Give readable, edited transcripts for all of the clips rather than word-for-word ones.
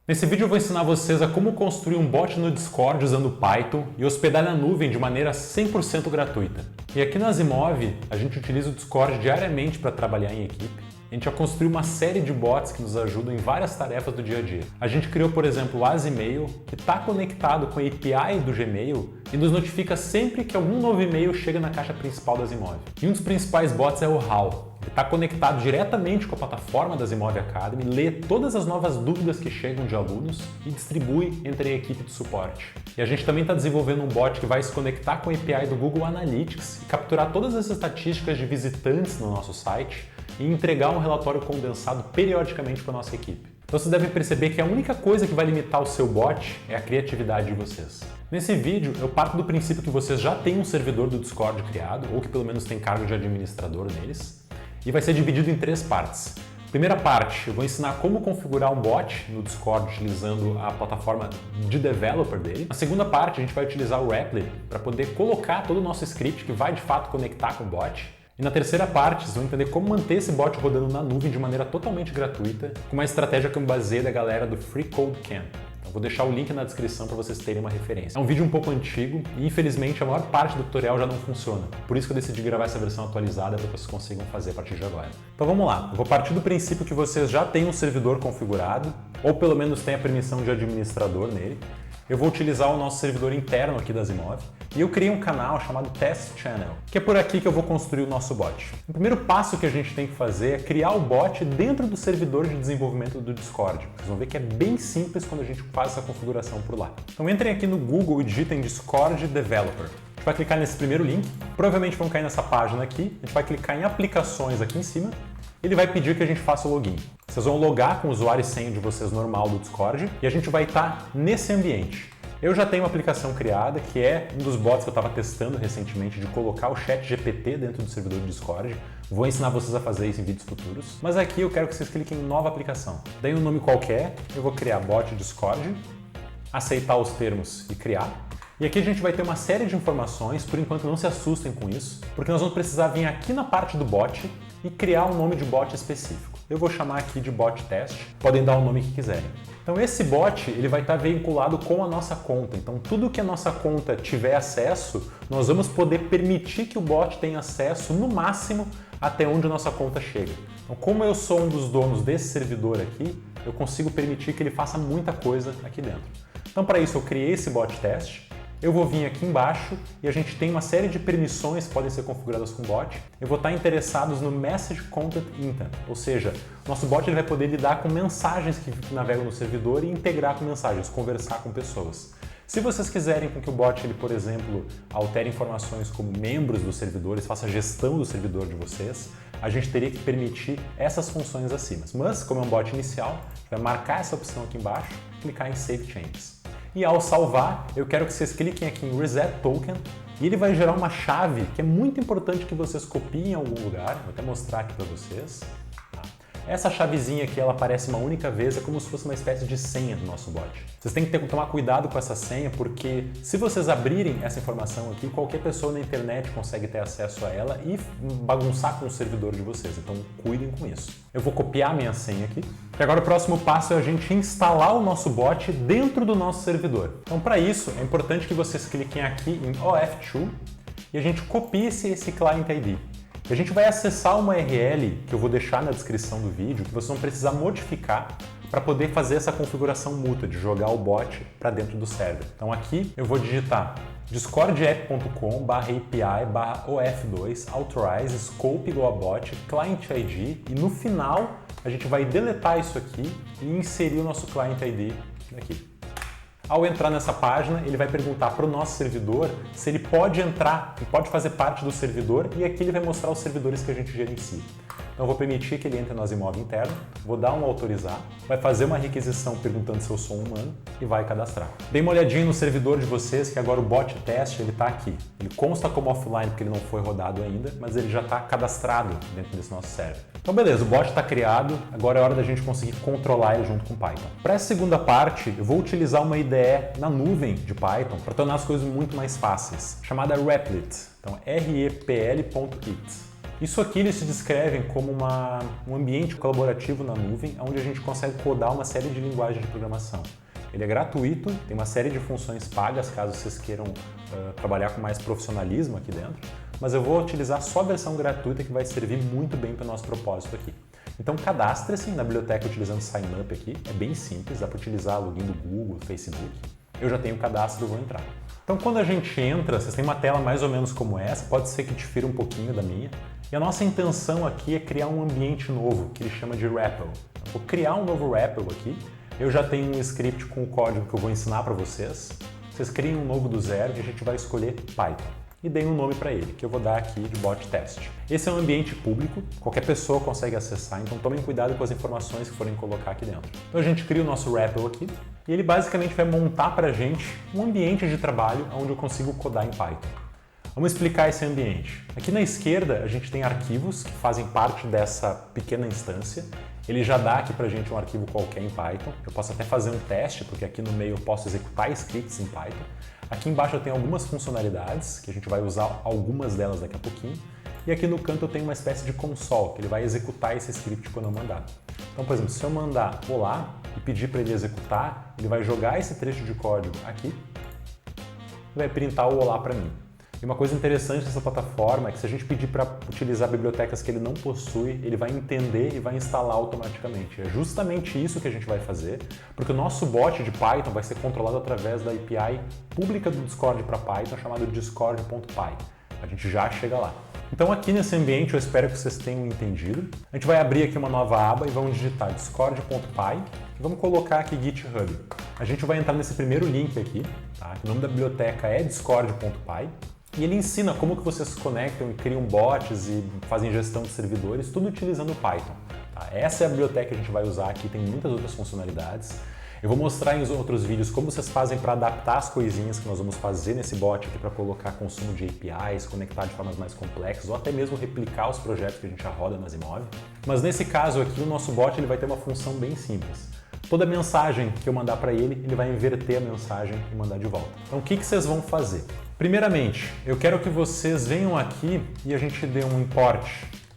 Nesse vídeo eu vou ensinar vocês a como construir um bot no Discord usando Python e hospedar na nuvem de maneira 100% gratuita. E aqui na Asimov, a gente utiliza o Discord diariamente para trabalhar em equipe. A gente já construiu uma série de bots que nos ajudam em várias tarefas do dia a dia. A gente criou, por exemplo, o Asimail, que está conectado com a API do Gmail e nos notifica sempre que algum novo e-mail chega na caixa principal da Asimov. E um dos principais bots é o HAL. Ele está conectado diretamente com a plataforma da Asimov Academy, lê todas as novas dúvidas que chegam de alunos e distribui entre a equipe de suporte. E a gente também está desenvolvendo um bot que vai se conectar com a API do Google Analytics e capturar todas as estatísticas de visitantes no nosso site e entregar um relatório condensado periodicamente para a nossa equipe. Então vocês devem perceber que a única coisa que vai limitar o seu bot é a criatividade de vocês. Nesse vídeo, eu parto do princípio que vocês já têm um servidor do Discord criado, ou que pelo menos tem cargo de administrador neles, e vai ser dividido em 3 partes. Primeira parte, eu vou ensinar como configurar um bot no Discord utilizando a plataforma de developer dele. Na segunda parte, a gente vai utilizar o Replit para poder colocar todo o nosso script que vai de fato conectar com o bot. E na terceira parte, vocês vão entender como manter esse bot rodando na nuvem de maneira totalmente gratuita, com uma estratégia que eu me baseei da galera do Free Code Camp. Então, vou deixar o link na descrição para vocês terem uma referência. É um vídeo um pouco antigo e, infelizmente, a maior parte do tutorial já não funciona. Por isso que eu decidi gravar essa versão atualizada para que vocês consigam fazer a partir de agora. Então vamos lá. Eu vou partir do princípio que vocês já têm um servidor configurado, ou pelo menos têm a permissão de administrador nele. Eu vou utilizar o nosso servidor interno aqui da Asimov e eu criei um canal chamado Test Channel, que é por aqui que eu vou construir o nosso bot. O primeiro passo que a gente tem que fazer é criar o bot dentro do servidor de desenvolvimento do Discord. Vocês vão ver que é bem simples quando a gente faz essa configuração por lá. Então entrem aqui no Google e digitem Discord Developer. A gente vai clicar nesse primeiro link, provavelmente vão cair nessa página aqui, a gente vai clicar em aplicações aqui em cima, ele vai pedir que a gente faça o login. Vocês vão logar com o usuário e senha de vocês normal do Discord e a gente vai estar nesse ambiente. Eu já tenho uma aplicação criada, que é um dos bots que eu estava testando recentemente, de colocar o chat GPT dentro do servidor do Discord. Vou ensinar vocês a fazer isso em vídeos futuros. Mas aqui eu quero que vocês cliquem em nova aplicação. Daí um nome qualquer, eu vou criar bot Discord, aceitar os termos e criar. E aqui a gente vai ter uma série de informações, por enquanto não se assustem com isso, porque nós vamos precisar vir aqui na parte do bot e criar um nome de bot específico. Eu vou chamar aqui de bot test, podem dar o nome que quiserem. Então esse bot ele vai estar vinculado com a nossa conta, então tudo que a nossa conta tiver acesso, nós vamos poder permitir que o bot tenha acesso no máximo até onde a nossa conta chega. Então como eu sou um dos donos desse servidor aqui, eu consigo permitir que ele faça muita coisa aqui dentro. Então para isso eu criei esse bot test. Eu vou vir aqui embaixo e a gente tem uma série de permissões que podem ser configuradas com o bot. Eu vou estar interessados no Message Content Intent, ou seja, nosso bot ele vai poder lidar com mensagens que navegam no servidor e integrar com mensagens, conversar com pessoas. Se vocês quiserem com que o bot, ele, por exemplo, altere informações como membros dos servidores, faça gestão do servidor de vocês, a gente teria que permitir essas funções acima. Mas, como é um bot inicial, a gente vai marcar essa opção aqui embaixo e clicar em Save Changes. E ao salvar, eu quero que vocês cliquem aqui em Reset Token e ele vai gerar uma chave que é muito importante que vocês copiem em algum lugar. Vou até mostrar aqui para vocês. Essa chavezinha aqui, ela aparece uma única vez, é como se fosse uma espécie de senha do nosso bot. Vocês têm que tomar cuidado com essa senha, porque se vocês abrirem essa informação aqui, qualquer pessoa na internet consegue ter acesso a ela e bagunçar com o servidor de vocês, então cuidem com isso. Eu vou copiar minha senha aqui, e agora o próximo passo é a gente instalar o nosso bot dentro do nosso servidor. Então para isso, é importante que vocês cliquem aqui em OF2 e a gente copie esse Client ID. A gente vai acessar uma URL que eu vou deixar na descrição do vídeo, que vocês vão precisar modificar para poder fazer essa configuração mútua, de jogar o bot para dentro do server. Então aqui eu vou digitar discordapp.com/api/of2 authorize scope igual a bot, client ID e no final a gente vai deletar isso aqui e inserir o nosso client ID aqui. Ao entrar nessa página, ele vai perguntar para o nosso servidor se ele pode entrar e pode fazer parte do servidor e aqui ele vai mostrar os servidores que a gente gerencia. Então eu vou permitir que ele entre no Asimov interno, vou dar um autorizar, vai fazer uma requisição perguntando se eu sou um humano e vai cadastrar. Dê uma olhadinha no servidor de vocês que agora o bot test ele está aqui. Ele consta como offline porque ele não foi rodado ainda, mas ele já está cadastrado dentro desse nosso server. Então beleza, o bot está criado, agora é hora da gente conseguir controlar ele junto com Python. Para essa segunda parte, eu vou utilizar uma IDE na nuvem de Python para tornar as coisas muito mais fáceis, chamada Replit. Então repl.it. Isso aqui eles se descrevem como um ambiente colaborativo na nuvem, onde a gente consegue codar uma série de linguagens de programação. Ele é gratuito, tem uma série de funções pagas, caso vocês queiram trabalhar com mais profissionalismo aqui dentro, mas eu vou utilizar só a versão gratuita que vai servir muito bem para o nosso propósito aqui. Então cadastre-se na biblioteca utilizando Sign Up aqui, é bem simples, dá para utilizar login do Google, do Facebook. Eu já tenho o cadastro, vou entrar. Então quando a gente entra, vocês têm uma tela mais ou menos como essa, pode ser que difira um pouquinho da minha, e a nossa intenção aqui é criar um ambiente novo, que ele chama de REPL. Eu vou criar um novo REPL aqui, eu já tenho um script com o código que eu vou ensinar para vocês, vocês criem um novo do zero e a gente vai escolher Python. E dei um nome para ele, que eu vou dar aqui de bot test. Esse é um ambiente público, qualquer pessoa consegue acessar, então tomem cuidado com as informações que forem colocar aqui dentro. Então a gente cria o nosso REPL aqui, e ele basicamente vai montar para a gente um ambiente de trabalho onde eu consigo codar em Python. Vamos explicar esse ambiente. Aqui na esquerda a gente tem arquivos que fazem parte dessa pequena instância. Ele já dá aqui para a gente um arquivo qualquer em Python. Eu posso até fazer um teste, porque aqui no meio eu posso executar scripts em Python. Aqui embaixo eu tenho algumas funcionalidades, que a gente vai usar algumas delas daqui a pouquinho. E aqui no canto eu tenho uma espécie de console, que ele vai executar esse script quando eu mandar. Então, por exemplo, se eu mandar olá e pedir para ele executar, ele vai jogar esse trecho de código aqui e vai printar o olá para mim. E uma coisa interessante dessa plataforma é que se a gente pedir para utilizar bibliotecas que ele não possui, ele vai entender e vai instalar automaticamente. É justamente isso que a gente vai fazer, porque o nosso bot de Python vai ser controlado através da API pública do Discord para Python, chamado discord.py. A gente já chega lá. Então aqui nesse ambiente eu espero que vocês tenham entendido. A gente vai abrir aqui uma nova aba e vamos digitar discord.py e vamos colocar aqui GitHub. A gente vai entrar nesse primeiro link aqui, tá? O nome da biblioteca é discord.py. E ele ensina como que vocês se conectam e criam bots e fazem gestão de servidores, tudo utilizando o Python. Tá? Essa é a biblioteca que a gente vai usar aqui, tem muitas outras funcionalidades. Eu vou mostrar em outros vídeos como vocês fazem para adaptar as coisinhas que nós vamos fazer nesse bot aqui para colocar consumo de APIs, conectar de formas mais complexas ou até mesmo replicar os projetos que a gente já roda nas Zimov. Mas nesse caso aqui, o nosso bot ele vai ter uma função bem simples. Toda mensagem que eu mandar para ele, ele vai inverter a mensagem e mandar de volta. Então o que vocês vão fazer? Primeiramente, eu quero que vocês venham aqui e a gente dê um import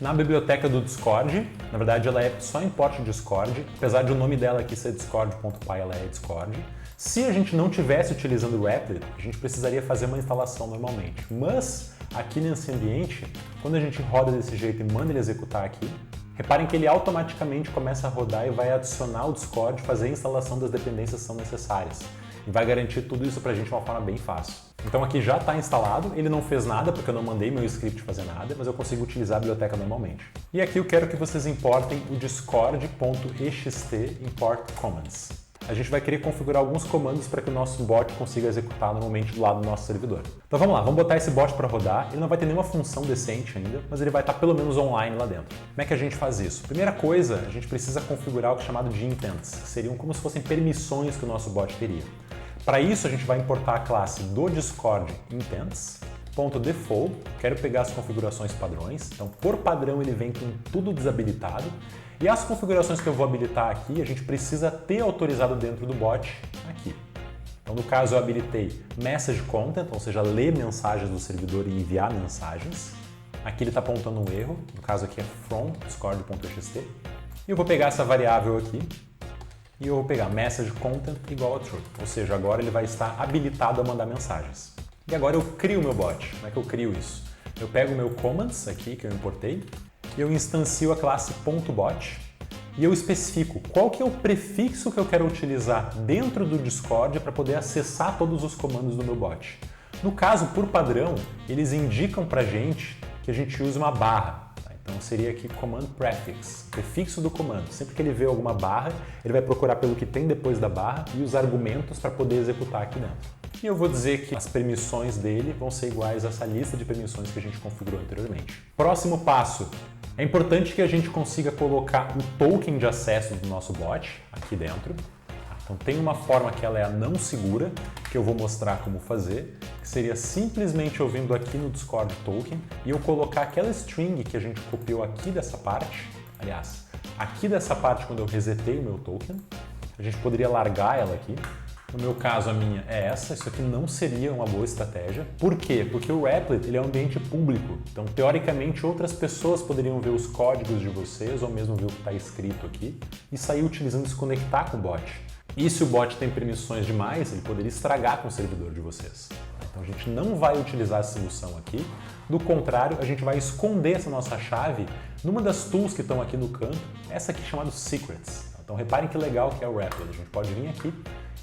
na biblioteca do Discord. Na verdade, ela é só import Discord. Apesar de o nome dela aqui ser discord.py, ela é Discord. Se a gente não estivesse utilizando o Replit, a gente precisaria fazer uma instalação normalmente. Mas aqui nesse ambiente, quando a gente roda desse jeito e manda ele executar aqui, reparem que ele automaticamente começa a rodar e vai adicionar o Discord, fazer a instalação das dependências que são necessárias. E vai garantir tudo isso para a gente de uma forma bem fácil. Então aqui já está instalado, ele não fez nada porque eu não mandei meu script fazer nada, mas eu consigo utilizar a biblioteca normalmente. E aqui eu quero que vocês importem o discord.ext import commands. A gente vai querer configurar alguns comandos para que o nosso bot consiga executar normalmente do lado do nosso servidor. Então vamos lá, vamos botar esse bot para rodar. Ele não vai ter nenhuma função decente ainda, mas ele vai estar pelo menos online lá dentro. Como é que a gente faz isso? Primeira coisa, a gente precisa configurar o que é chamado de intents, que seriam como se fossem permissões que o nosso bot teria. Para isso, a gente vai importar a classe do Discord intents.default. Quero pegar as configurações padrões. Então, por padrão, ele vem com tudo desabilitado. E as configurações que eu vou habilitar aqui, a gente precisa ter autorizado dentro do bot aqui. Então, no caso, eu habilitei Message Content, ou seja, ler mensagens do servidor e enviar mensagens. Aqui ele está apontando um erro, no caso aqui é from discord.ext. E eu vou pegar essa variável aqui e eu vou pegar message content igual a true, ou seja, agora ele vai estar habilitado a mandar mensagens. E agora eu crio o meu bot. Como é que eu crio isso? Eu pego o meu commands aqui que eu importei e eu instancio a classe .bot e eu especifico qual que é o prefixo que eu quero utilizar dentro do Discord para poder acessar todos os comandos do meu bot. No caso, por padrão, eles indicam para a gente que a gente use uma barra. Então seria aqui command prefix, prefixo do comando. Sempre que ele vê alguma barra, ele vai procurar pelo que tem depois da barra e os argumentos para poder executar aqui dentro. E eu vou dizer que as permissões dele vão ser iguais a essa lista de permissões que a gente configurou anteriormente. Próximo passo. É importante que a gente consiga colocar o token de acesso do nosso bot aqui dentro. Então tem uma forma que ela é a não segura, que eu vou mostrar como fazer, que seria simplesmente eu vindo aqui no Discord token e eu colocar aquela string que a gente copiou aqui dessa parte, aliás, aqui dessa parte quando eu resetei o meu token, a gente poderia largar ela aqui No meu caso, a minha é essa. Isso aqui não seria uma boa estratégia. Por quê? Porque o Replit ele é um ambiente público. Então, teoricamente, outras pessoas poderiam ver os códigos de vocês ou mesmo ver o que está escrito aqui e sair utilizando e se conectar com o bot. E se o bot tem permissões demais, ele poderia estragar com o servidor de vocês. Então, a gente não vai utilizar essa solução aqui. Do contrário, a gente vai esconder essa nossa chave numa das tools que estão aqui no canto, essa aqui chamada Secrets. Então, reparem que legal que é o Replit. A gente pode vir aqui,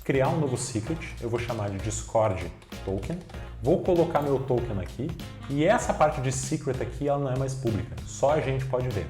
criar um novo secret, eu vou chamar de Discord Token, vou colocar meu token aqui e essa parte de secret aqui ela não é mais pública, só a gente pode ver.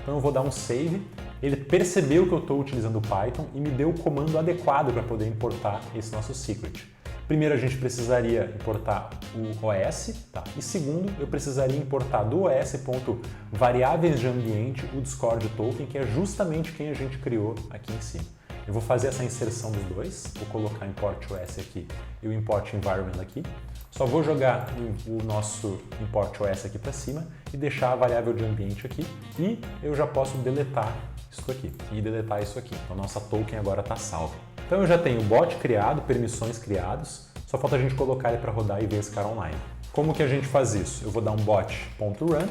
Então eu vou dar um save, ele percebeu que eu estou utilizando o Python e me deu o comando adequado para poder importar esse nosso secret. Primeiro a gente precisaria importar o OS, tá? E segundo eu precisaria importar do OS.variáveis de ambiente o Discord Token, que é justamente quem a gente criou aqui em cima. Eu vou fazer essa inserção dos dois, vou colocar import OS aqui e o import environment aqui. Só vou jogar o nosso import OS aqui para cima e deixar a variável de ambiente aqui e eu já posso deletar isso aqui e deletar isso aqui. Então nossa token agora está salva. Então eu já tenho o bot criado, permissões criados, só falta a gente colocar ele para rodar e ver esse cara online. Como que a gente faz isso? Eu vou dar um bot.run,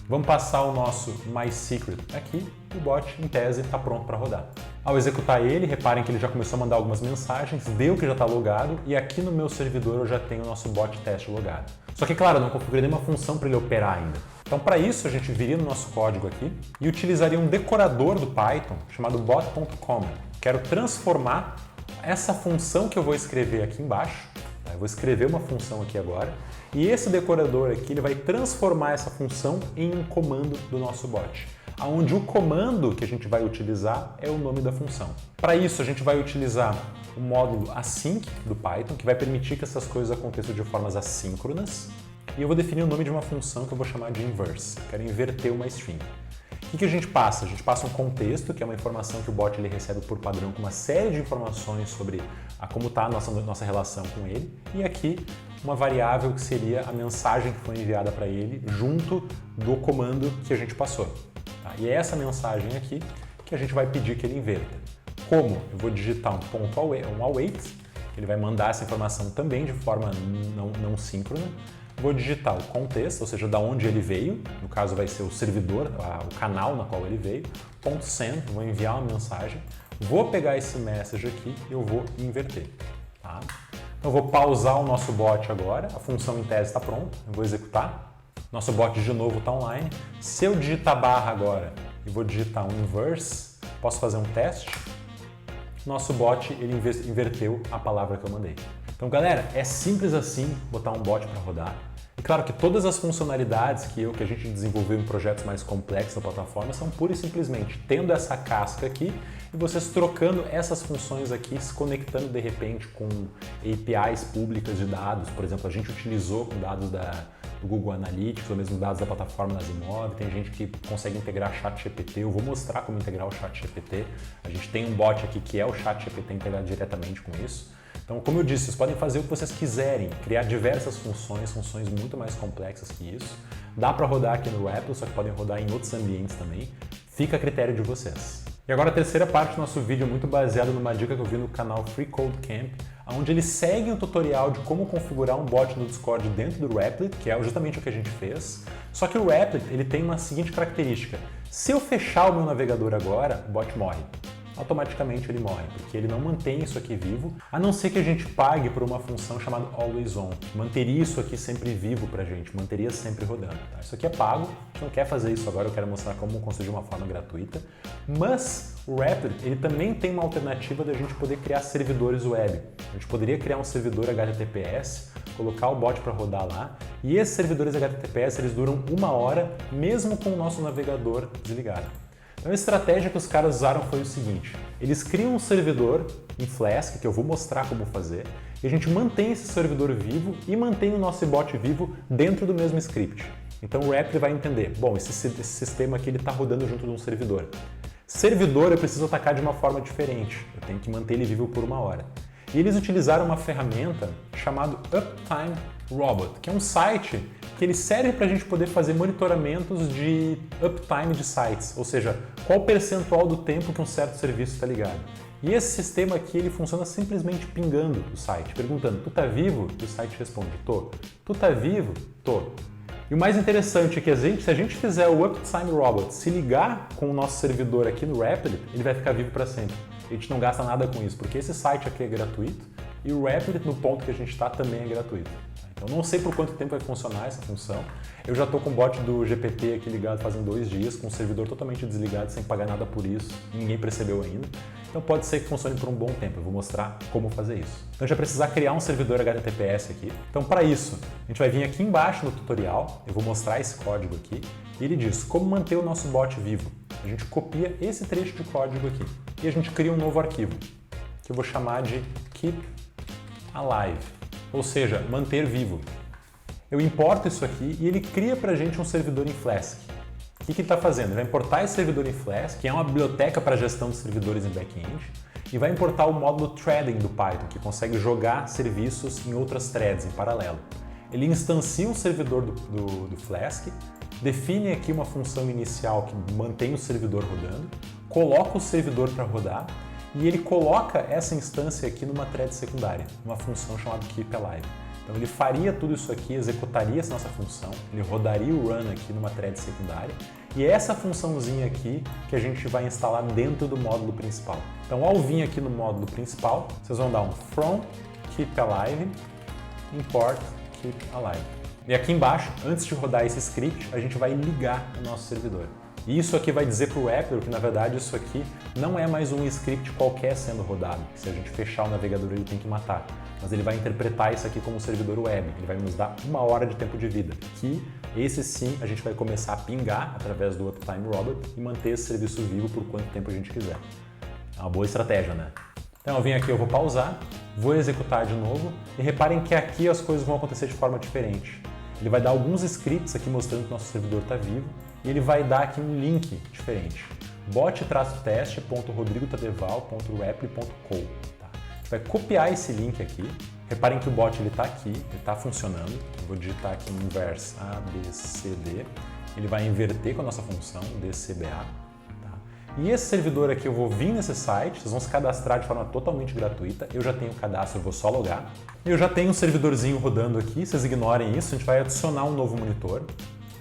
vamos passar o nosso mySecret aqui e o bot, em tese, está pronto para rodar. Ao executar ele, reparem que ele já começou a mandar algumas mensagens, deu que já está logado e aqui no meu servidor eu já tenho o nosso bot teste logado. Só que, claro, eu não configurei nenhuma função para ele operar ainda. Então, para isso, a gente viria no nosso código aqui e utilizaria um decorador do Python chamado bot.common. Quero transformar essa função que eu vou escrever aqui embaixo. Eu vou escrever uma função aqui agora e esse decorador aqui ele vai transformar essa função em um comando do nosso bot, onde o comando que a gente vai utilizar é o nome da função. Para isso, a gente vai utilizar o módulo async do Python, que vai permitir que essas coisas aconteçam de formas assíncronas. E eu vou definir o nome de uma função que eu vou chamar de inverse. Quero inverter uma string. O que a gente passa? A gente passa um contexto, que é uma informação que o bot ele recebe por padrão com uma série de informações sobre como está a nossa relação com ele. E aqui uma variável que seria a mensagem que foi enviada para ele junto do comando que a gente passou. Tá? E é essa mensagem aqui que a gente vai pedir que ele inverta. Como? Eu vou digitar um await, ele vai mandar essa informação também de forma não síncrona. Vou digitar o contexto, ou seja, da onde ele veio, no caso vai ser o servidor, o canal na qual ele veio, .send, vou enviar uma mensagem, vou pegar esse message aqui e eu vou inverter. Tá? Então eu vou pausar o nosso bot agora, a função em tese está pronta, eu vou executar, nosso bot de novo está online. Se eu digitar barra agora e vou digitar um inverse, posso fazer um teste, nosso bot ele inverteu a palavra que eu mandei. Então, galera, é simples assim botar um bot para rodar. E claro que todas as funcionalidades que a gente desenvolveu em projetos mais complexos da plataforma são pura e simplesmente tendo essa casca aqui e vocês trocando essas funções aqui, se conectando de repente com APIs públicas de dados. Por exemplo, a gente utilizou com dados do Google Analytics ou mesmo dados da plataforma Nazimov. Tem gente que consegue integrar ChatGPT. Eu vou mostrar como integrar o ChatGPT. A gente tem um bot aqui que é o ChatGPT integrado diretamente com isso. Então, como eu disse, vocês podem fazer o que vocês quiserem, criar diversas funções muito mais complexas que isso. Dá para rodar aqui no Replit, só que podem rodar em outros ambientes também. Fica a critério de vocês. E agora a terceira parte do nosso vídeo é muito baseada numa dica que eu vi no canal Free Code Camp, onde eles seguem o tutorial de como configurar um bot no Discord dentro do Replit, que é justamente o que a gente fez. Só que o Replit ele tem uma seguinte característica. Se eu fechar o meu navegador agora, o bot morre. Automaticamente ele morre, porque ele não mantém isso aqui vivo, a não ser que a gente pague por uma função chamada Always On, que manteria isso aqui sempre vivo pra gente, manteria sempre rodando. Tá? Isso aqui é pago, a gente não quer fazer isso agora, eu quero mostrar como construir de uma forma gratuita, mas o Replit ele também tem uma alternativa da gente poder criar servidores web. A gente poderia criar um servidor HTTPS, colocar o bot para rodar lá, e esses servidores HTTPS eles duram 1 hora, mesmo com o nosso navegador desligado. Então a estratégia que os caras usaram foi o seguinte, eles criam um servidor em Flask, que eu vou mostrar como fazer, e a gente mantém esse servidor vivo e mantém o nosso bot vivo dentro do mesmo script. Então o Replit vai entender, bom, esse sistema aqui está rodando junto de um servidor. Servidor eu preciso atacar de uma forma diferente, eu tenho que manter ele vivo por 1 hora. E eles utilizaram uma ferramenta chamada Uptime Robot, que é um site que ele serve para a gente poder fazer monitoramentos de uptime de sites, ou seja, qual o percentual do tempo que um certo serviço está ligado. E esse sistema aqui, ele funciona simplesmente pingando o site, perguntando, tu tá vivo? E o site responde, tô. Tu tá vivo? Tô. E o mais interessante é que se a gente fizer o Uptime Robot se ligar com o nosso servidor aqui no Rapid, ele vai ficar vivo para sempre. A gente não gasta nada com isso, porque esse site aqui é gratuito e o Rapid, no ponto que a gente está, também é gratuito. Então não sei por quanto tempo vai funcionar essa função. Eu já estou com o bot do GPT aqui ligado fazem 2 dias, com o servidor totalmente desligado, sem pagar nada por isso, e ninguém percebeu ainda. Então pode ser que funcione por um bom tempo, eu vou mostrar como fazer isso. Então a gente vai precisar criar um servidor HTTPS aqui. Então para isso, a gente vai vir aqui embaixo no tutorial, eu vou mostrar esse código aqui, e ele diz como manter o nosso bot vivo. A gente copia esse trecho de código aqui, e a gente cria um novo arquivo, que eu vou chamar de Keep Alive, ou seja, manter vivo. Eu importo isso aqui e ele cria para a gente um servidor em Flask. O que ele está fazendo? Ele vai importar esse servidor em Flask, que é uma biblioteca para gestão de servidores em back-end, e vai importar o módulo Threading do Python, que consegue jogar serviços em outras threads em paralelo. Ele instancia um servidor do Flask, define aqui uma função inicial que mantém o servidor rodando, coloca o servidor para rodar, e ele coloca essa instância aqui numa thread secundária, uma função chamada Keep Alive. Então ele faria tudo isso aqui, executaria essa nossa função, ele rodaria o run aqui numa thread secundária, e é essa funçãozinha aqui que a gente vai instalar dentro do módulo principal. Então ao vir aqui no módulo principal, vocês vão dar um from keep alive import keep alive. E aqui embaixo, antes de rodar esse script, a gente vai ligar o nosso servidor. E isso aqui vai dizer para o Raptor que, na verdade, isso aqui não é mais um script qualquer sendo rodado. Se a gente fechar o navegador, ele tem que matar. Mas ele vai interpretar isso aqui como um servidor web. Ele vai nos dar 1 hora de tempo de vida. Que esse sim a gente vai começar a pingar através do Uptime Robot e manter esse serviço vivo por quanto tempo a gente quiser. É uma boa estratégia, né? Então eu vim aqui, eu vou pausar, vou executar de novo e reparem que aqui as coisas vão acontecer de forma diferente. Ele vai dar alguns scripts aqui mostrando que o nosso servidor está vivo e ele vai dar aqui um link diferente. bot-teste.rodrigotadeval.rapli.co. Tá? A gente vai copiar esse link aqui. Reparem que o bot está aqui, ele está funcionando. Eu vou digitar aqui inverse ABCD. Ele vai inverter com a nossa função DCBA. E esse servidor aqui eu vou vir nesse site, vocês vão se cadastrar de forma totalmente gratuita. Eu já tenho o cadastro, eu vou só logar. Eu já tenho um servidorzinho rodando aqui, vocês ignorem isso, a gente vai adicionar um novo monitor.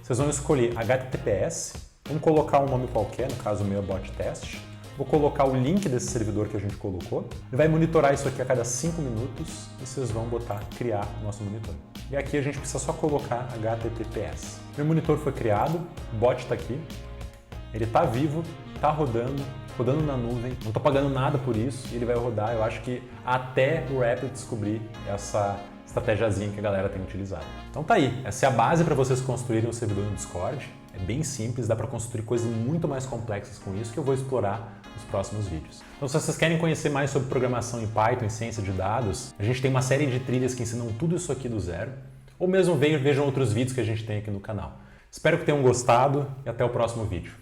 Vocês vão escolher HTTPS, vamos colocar um nome qualquer, no caso o meu é bot test. Vou colocar o link desse servidor que a gente colocou. Ele vai monitorar isso aqui a cada 5 minutos e vocês vão botar criar o nosso monitor. E aqui a gente precisa só colocar HTTPS. Meu monitor foi criado, o bot está aqui. Ele está vivo, está rodando na nuvem, não estou pagando nada por isso e ele vai rodar, eu acho que até o Rapid descobrir essa estratégiazinha que a galera tem utilizado. Então tá aí, essa é a base para vocês construírem um servidor no Discord, é bem simples, dá para construir coisas muito mais complexas com isso que eu vou explorar nos próximos vídeos. Então se vocês querem conhecer mais sobre programação em Python e ciência de dados, a gente tem uma série de trilhas que ensinam tudo isso aqui do zero, ou mesmo vejam outros vídeos que a gente tem aqui no canal. Espero que tenham gostado e até o próximo vídeo.